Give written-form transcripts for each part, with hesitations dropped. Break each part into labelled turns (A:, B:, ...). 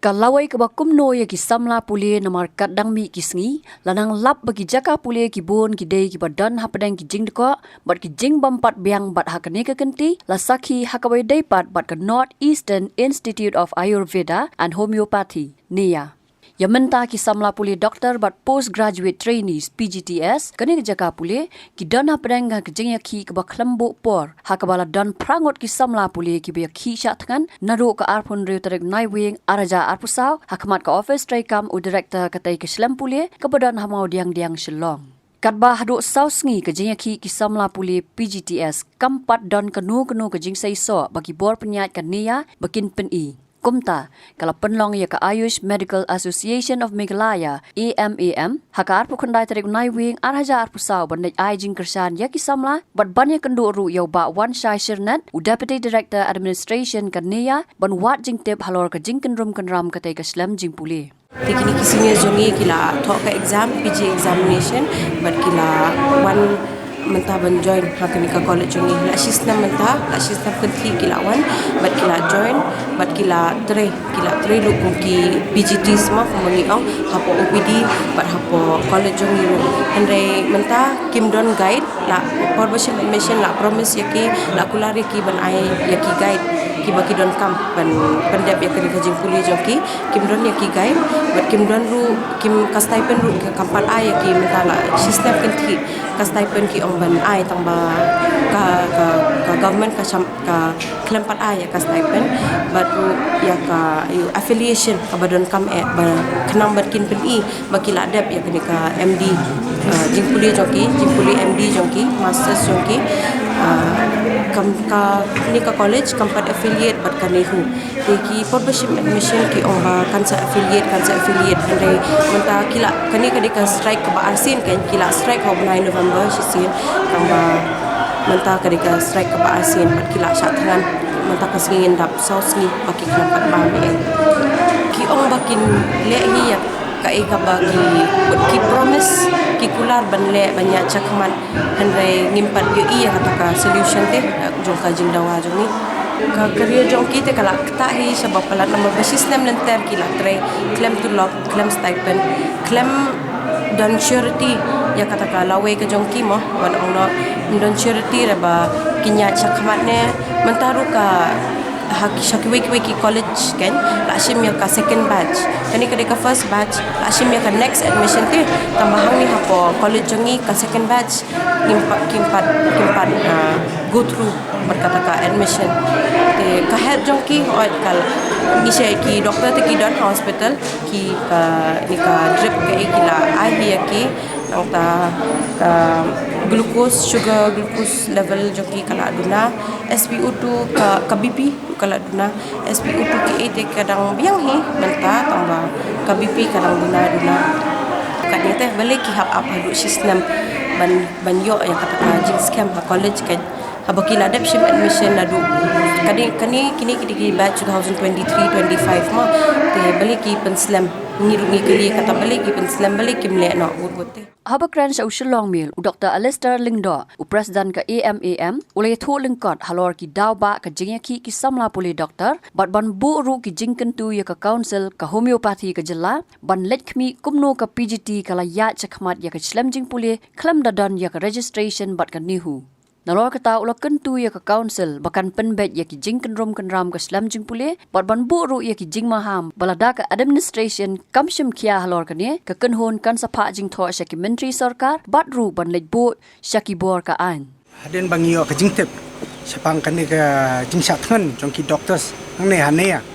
A: Kalawai ke bakumno ya ki samla pule namar kadang mi kisngi lanang lap bagi jaka pule ki bon ki dei ki badan hapadang ki jing deko bat ki jing bampat biang bat hakane ke kenti la sakhi hakawai dei pat bat ke North Eastern Institute of Ayurveda and Homeopathy NEIAH. Yamenta ki samla pule doktor bat postgraduate trainees PGTS kani jaka pule ki dan hapadang ke Jinghioh ke Khlem por hakabala dan prangot ki samla pule ki be ki sha thangan naro ka arpun reu terek nai wing araja arpusau hakmat ka office traikam u director katai ke Khlem pule ke badan hamau diang Shillong. Kadba haduk sausngi ke Jinghioh ki samla pule PGTS kampat dan kenu ke jingsai so bagi bor penyat ke NEIAH bakin pen Kumta, kalau penlong ya ke Ayush Medical Association of Meghalaya AMAM, hakar pukundai tarik nai wing arhaja arpusau bandai ai jing kersan ya ki samla bat banyak kendu ru yau ba wan shai shirnat u Deputy Director Administration ke NEIAH ban wat jing tip halor ke jing kenrum kenram ke tai ke Khlem jing pule.
B: Teknik kisinya jongi kila talk exam PG examination but kila one mentah ban join hakani ka college jongi la sistem mentah la sistem kenti kila one but kila join but kila tre lu ki PGT semua kumani au hapo OPD but hapo college jongi ru andre mentah kim don guide la permission admission la promise yaki la kulari ki ban ai yaki guide ki baki don kam ban pendap ya kini kajing puli jongi kim don yaki guide but kim don ru kim ka stipend ru ke kampat ai yaki mentah la sistem kenti ka stipend ki ban ai tangba ka government ka Khlem pat ai ka stipend but ya ka affiliation ka badon kam kenang berkin pen bakila adab ya kini ka MD jingpuli MD jonki masters jonki kam ka ni ka college kampat affiliate bat ka NEHU ki membership admission ki omba kansa affiliate andre menta kila kani ka strike ka ba arsin kan kila strike ho 9 November sisin kamba menta ka strike ka ba arsin bat kila sya tangan menta ka singin dap sausni baki kampat ba me ki ong bakin lehi ya ka eka bagi ki promise ki kular banle banyak cakman andre ngimpat yo iya kata solution te jong ka jing dawa jong ni ka career jong kita kala kta hi sebab pala nama sistem lenter kila tre Khlem tu lock Khlem stipend Khlem dan surety ya kata ka lawe ke jong ki mo wan ong don surety raba kinya cakman ne mentaru ka haki wiki college kan la shim ya ka second batch kani ka first batch la shim ya ka next admission te tambahang ni hapo college jongi ka second batch kimpat go through berkata ka admission te ka help jongi oi kal ni she ki doctor te ki don hospital ki ni ka drip ke kila ai dia ki nang ta sugar glucose level jongi kala duna SpO2 ka BP kala duna SpO2 ki ate kadang biang hi menta tambah ka BP kadang duna kadang teh balik ki hap apa du sistem ban yo yang kata ka jing scam ha college kan habaki ladap shim admission nadu kini batch 2023-25 ma te balik ki penslam ngirungi kali kata balik ki penslam balik ki mle no wote
A: Habakran sa Shillong Mail u Dr. Alistair Lingdo u President ka AMAM ulay thu lingkot halor ki Dawa ka Jinghioh ki samla puli doktor bat ban bu ru ki jingkentu ya ka council ka homeopathy ka jilla ban letkmi kumno ka PGT kala ya chakmat ya ka Khlem jing puli Khlem dadan ya ka registration bat ka NEHU Nalor kata ulah kentu ya ke council bahkan Pynbeit ya ki jing kenram ke Khlem jing pule bat ban bu ru ya ki jing maham balada ke administration kamshim kia halor kane ke kenhon kan sapa jing tho syaki menteri sarkar bat ru ban lej bu syaki bor ka an
C: haden bangio ke jing tip sapang kane ke jing sathan jong ki doctors nang NEHU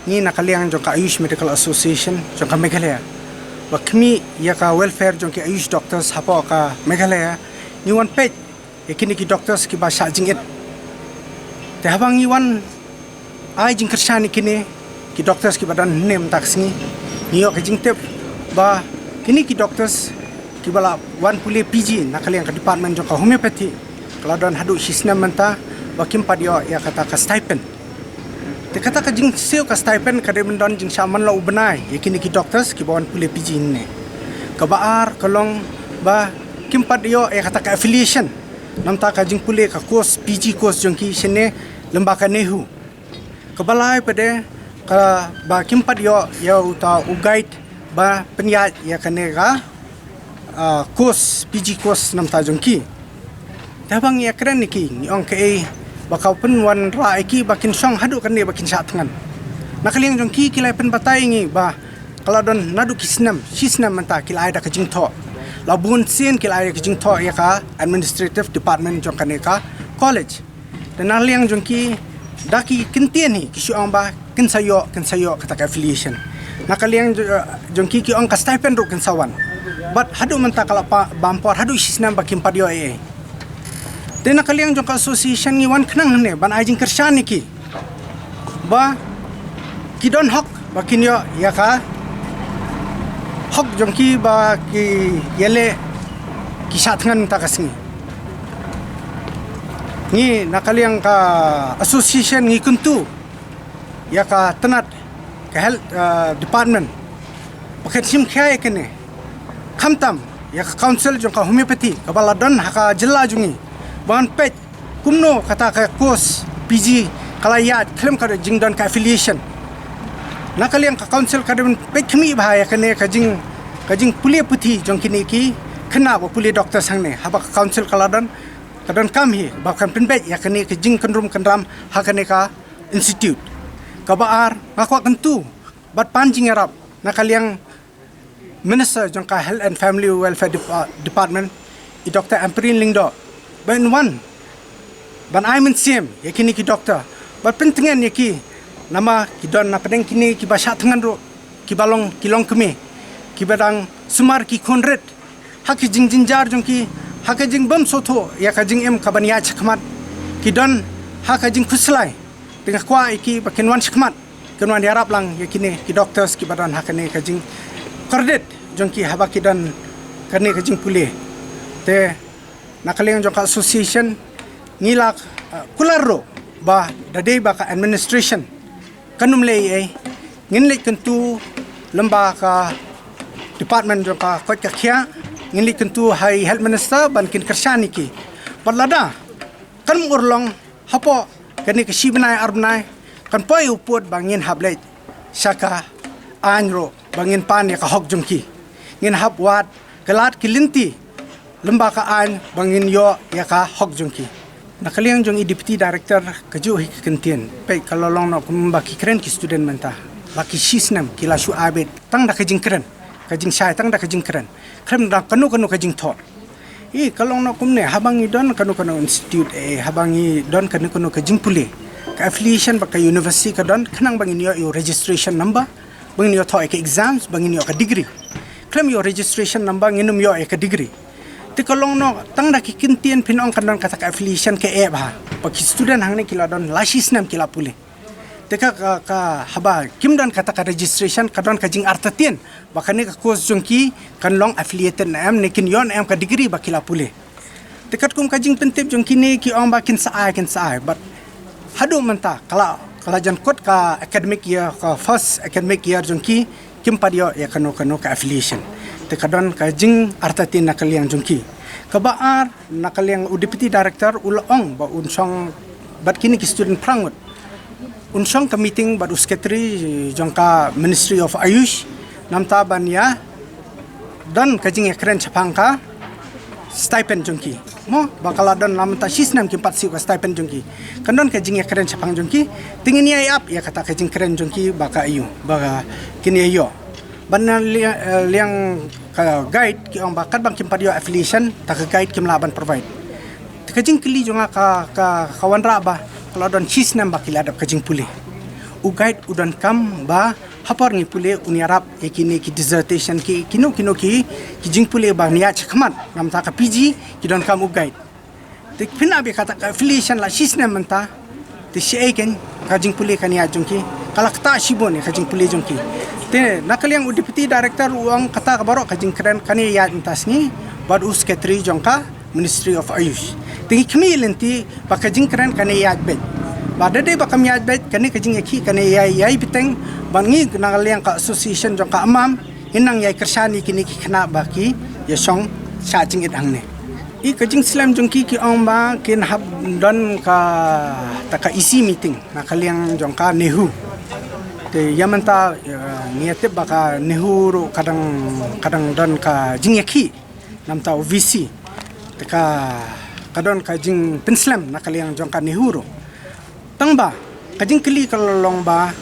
C: ni nakaliang jong ka Ayush Medical Association jong ka Meghalaya bakmi ya ka welfare jong ki Ayush doctors hapo ka Meghalaya ni one page kini ki doctors ki bahasa jingit te habang iwan ai jing kersan kini ki doctors ki badan nem taksni niyo ki jingtep ba kini ki doctors ki bala wan pule PG nakaliang ka department jong ka homeopathy kalau don hadu sistem menta ba kim padio ya kata ka stipend te kata ka jing seo ka stipend ka de don jing saman la ubenai kini ki doctors ki bawan pule PG ne ka baar kolong ba kim padio ya kata ka affiliation namta ka jing pule ka course PG course jongki sene lembaga NEHU kebalai pada ka ba kimpat yo uta guide ba penyat ya kanega course PG course nam ta jongki tabang ya keren niki ni ong ke bakau pen wan ra iki bakin song hadu kan dia bakin satngan nakaliang jongki kilai pen batai ngi ba kalau don nadu kisnam manta kilai da ka Jingithuh labun sen kilai ka Jingithuh ya ka administrative department jong kaneka college dan nakaliang jongki daki kentian ni kisu ang ba kinsayo kata ka affiliation nakaliang jongki ki ong ka stipend ru kinsawan but hadu manta kala pa bampor hadu sisnam bakin padio dan nakaliang jong ka association ni wan knang ne ban ajing kershan ki ba kidon hok bakin yo ya ka hok jongki ba ki yele ki satngan ta kasngi ni nakaliang ka association ni kuntu ya ka tenat ka health department paket sim khay kene khamtam ya ka council jong ka homeopathy ka baladon haka jilla jungi ban pet kumno kata ka course PG kalayat Khlem ka jingdon ka affiliation nakaliang ka council ka den pet khmi bahaya kene ka jing pulia puthi jong kini ki khna ba pulia doctor sangne haba ka council kaladon kadon kam hi ba kan Pynbeit ya kene ka jing kanrum kanram ha kene ka institute ka baar ngakwa kentu bat panjing arab nakaliang minister jong ka health and family welfare department i Dr. Amprin Lingdo ban wan ban aimen sim ya kini ki doctor bat pentingan ya ki nama ki don na pedeng kini ki basha tangan ro ki balong kilong keme ki badang sumar ki konret ha ki jinjar jong ki ha ka jing bam soto ya ka jing em ka bania chakmat ki don ha ka jing khuslai tengah kwa iki bakin wan chakmat kenwan diarap lang ya kini ki doctors ki badan ha kene ka jing kordet jong ki ha ba ki don kane ka jing pule te nakaliang jong ka association ngilak kularo ba dadai ba ka administration kanum lei nginlik kentu lemba ka department jong ka kot ka khia nginlik kentu hai health minister ban kin kershani ki balada kan urlong hapo kani ka sibnai arbnai kan poi uput bangin hableit saka anro bangin pan ya ka hok jong ki ngin hab wat galat kilinti lemba ka an bangin yo ya ka hok jong ki nakaliang jong deputy director kaju hi kentien pe kalolong no kumbaki keren ki student menta baki sisnam kila shu abet tang da kajing keren kajing sai tang da kajing keren krem da kanu kajing thot kalong no kumne habangi don kanu institute habangi don kanu kajing pule ka affiliation baka university ka don khnang bangin yo registration number bangin yo thoi ka exams bangin yo ka degree krem yo registration number nginum yo ka degree ti kalong no tang da ki kintien pinong kan kata ka affiliation ke ba baki student hangne kila don lasis nam kila pule teka ka haba kim don kata ka registration ka don ka jing artatien bakane ka course jongki kan long affiliated am nekin yon am ka degree bakila pule tekat kum ka jing pentip jongki ne ki ong bakin saai but hadu manta kala jan kot ka academic year ka first academic year jongki kim padio ya kano ka affiliation tekadon ka jing artatin nakaliang jongki kabaar nakaliang deputy director ulaong ba unsong bat kini ki student prangut unsong ka meeting ba secretary jongka Ministry of Ayush namta ban ya don ka jing ekren chapangka stipend jongki mo bakala don namta sisnam ki patsi ka stipend jongki kandon ka jing ekren chapang jongki tingin NEIAH ya kata ka jing keren jongki baka ayu baka kini yo ban liang ka guide ki ong bakat bang kimpadio affiliation ta ka guide kim laban provide ka jing kili jonga ka kawan ra ba kalau don chis nam bakila dap ka jing pule u guide udan kam ba hapar ni pule uniarap ekini ki dissertation ki kino ki jing pule ba niya chakmat nam ta ka PG ki don kam u guide te pina be kata ka affiliation la chis nam manta te sheken ka jing pule kan ya jongki kalakta shibon ka jing pule jongki te nakaliang deputy director uang kata kabaro kajing keren kani ya entas ni bad secretary jongka Ministry of Ayush tingi kmi lenti bakajing keren kani ya bet bada de bakam ya bet kani kajing eki kani ya biteng bangi nakaliang ka association jongka AMAM inang ya kersani kini ki kena baki ya song charging it hangne I kajing slam jongki ki ong ba kin hab don ka taka isi meeting nakaliang jongka NEHU te yamanta niatib baka NEHU kadang don ka Jinghikai namta OVC teka kadon ka jing penslam nakaliang jong ka NEHU tangba kajing keli kalolong ba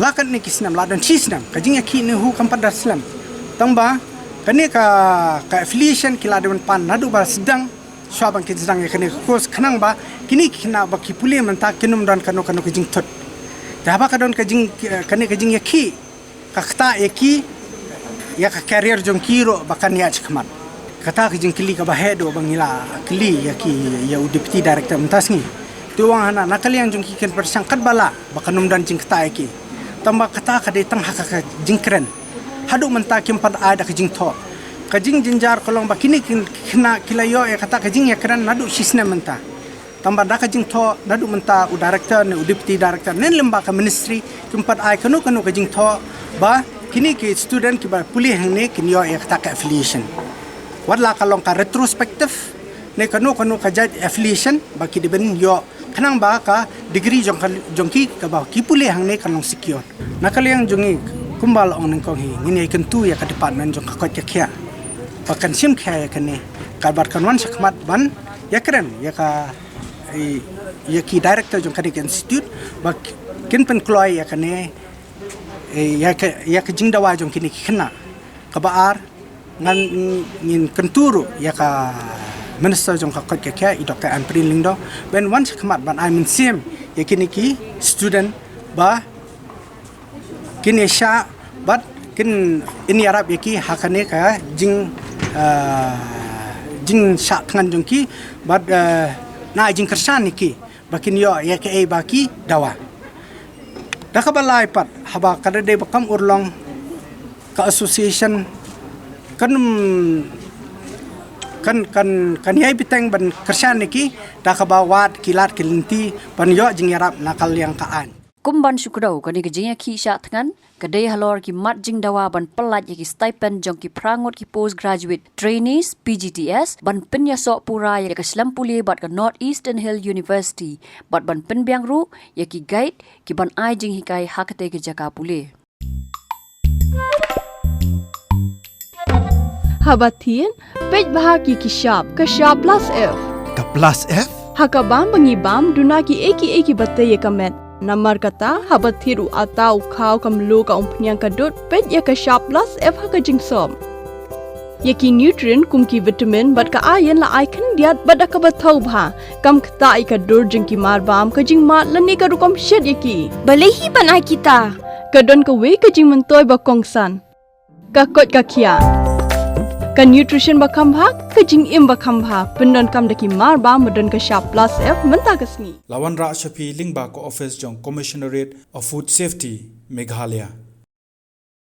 C: lakat ni kisnam ladan chisnam kajing Jinghikai NEHU kampada slam tangba kani ka affiliation kiladon pan nadu ba sedang syabang ki sedang kani kos kenang ba kini kena ba ki puli menta kinum don kanu ke Jingithuh Dahaba kadon kajing Jinghikai kakta eki ya ka career jong Kyrwoh bakan ya chikmat kata kajing kili ka bahedo bangila kili ya deputy director mentasngi tuang hana nakaliang jong kiken persangkat bala bakan numdan jing kata eki tamba kata ka detang haka jingkren hadu menta kimpat ada kajing tho kajing jinjar kolong bakini kena kilayo ya kata kajing ya kran nadu sisna menta tambah dah kajing tho nadu menta u director ne u deputy director nen lembaga ministry tempat ai kanu kajing tho ba kini ki student ki ba pulih hang ne kini yo ek tak affiliation wadla kalong ka retrospective ne kanu ka judge affiliation ba ki deben yo kanang ba ka degree jongki ka ba ki pulih hang ne kanong secure nakaliang jongi kumbal ong nang kong hi ngini kentu ya ka department jong ka kot ya kya pakan sim kya ya kane kabar kanwan sakmat ban ya keren ya ka ya ki director jong kadik institute bak kin pen kloy ya kane ya ka jing dawa jong kini kena kabar ngan ngin kenturu ya ka minister jong ka kot kya I Dr. Anprin Lingdo ben once kamat ban I min sim ya kini ki student ba kini sha but kin ini arab ya ki hakane ka jing sha tangan jong ki but na jing kersan niki bakin yo ya ke baki dawa dah kabalai pat haba kada de bakam urlong ka association kan yai biteng ban kersan niki dah kabawat kilat kilinti ban yo jing yarap nakal yang kaan
A: kumban syukrau kani ke Jinghikai sya tangan kadai halor ki mat jing dawa ban pelat ki stipend jong ki prangot ki postgraduate trainees PGTS ban penyasok pura ya ke Slampuli bat ke North Eastern Hill University bat ban penbiang ru ya ki guide ki ban ai Jinghikai hakate ke jaka pule
D: Habatin pej bahaki ki shop ka shop plus F
E: Ka plus F
D: hakabam bangibam dunaki eki batte ye kamet Namar kata habat thiru atau kau kamlu ka umpnyang kadut pet ya ka sharp plus F ha ka jingsom. Yaki nutrient kum ki vitamin bat ka iron la icon diat bat ka bathau bha kam kta I ka dur jing ki mar bam ka jing mat lani ka rukom shed yaki.
F: Balehi banai kita.
D: Ka don ka we ka jing mentoy ba kongsan. Ka kot ka kia. Ka nutrition ba kham bha ka jing im ba kham bha pendon kam daki mar bam modon ka sharp plus F menta kasni.
E: Lawan Ra Shafi Lingba ko office jong Commissionerate of Food Safety Meghalaya